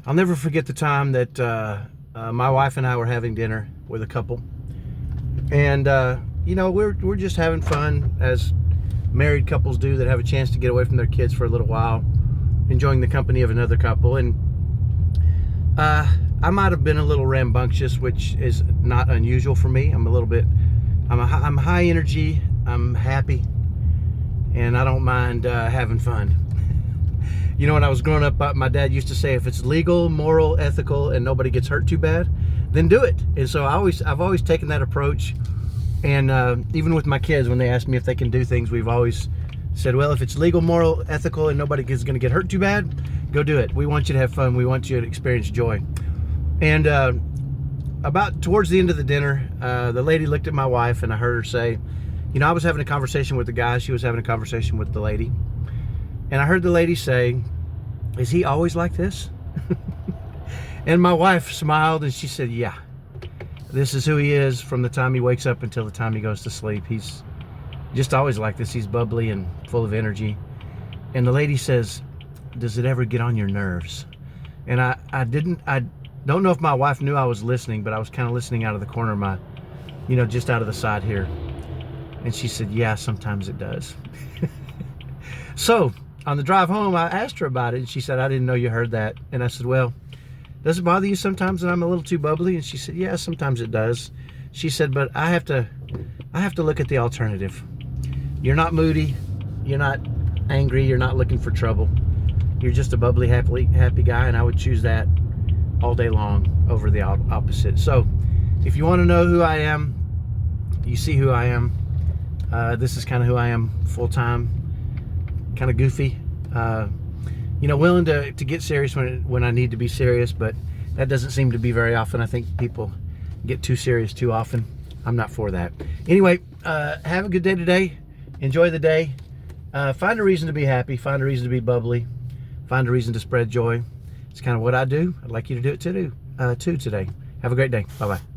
I'll never forget the time that my wife and I were having dinner with a couple, and we're just having fun as married couples do that have a chance to get away from their kids for a little while, enjoying the company of another couple. And I might have been a little rambunctious, which is not unusual for me. I'm high energy, I'm happy, and I don't mind having fun. You know, when I was growing up, my dad used to say, if it's legal, moral, ethical, and nobody gets hurt too bad, then do it. And so I've always taken that approach. And even with my kids, when they ask me if they can do things, we've always said, well, if it's legal, moral, ethical, and nobody is going to get hurt too bad, go do it. We want you to have fun. We want you to experience joy. And about towards the end of the dinner, the lady looked at my wife, and I heard her say, you know, I was having a conversation with the guy. She was having a conversation with the lady. And I heard the lady say, is he always like this? And my wife smiled and she said, yeah, this is who he is from the time he wakes up until the time he goes to sleep. He's just always like this. He's bubbly and full of energy. And the lady says, does it ever get on your nerves? And I don't know if my wife knew I was listening, but I was kind of listening out of the corner of my, just out of the side here. And she said, yeah, sometimes it does. So on the drive home, I asked her about it, and she said, I didn't know you heard that. And I said, well, does it bother you sometimes that I'm a little too bubbly? And she said, yeah, sometimes it does. She said, but I have to look at the alternative. You're not moody, you're not angry, you're not looking for trouble. You're just a bubbly, happy guy, and I would choose that all day long over the opposite. So if you want to know who I am, you see who I am. This is kind of who I am full-time. Kind of goofy, willing to get serious when I need to be serious, but that doesn't seem to be very often. I think people get too serious too often. I'm not for that. Anyway, have a good day today. Enjoy the day. Find a reason to be happy. Find a reason to be bubbly. Find a reason to spread joy. It's kind of what I do. I'd like you to do it too today. Have a great day. Bye-bye.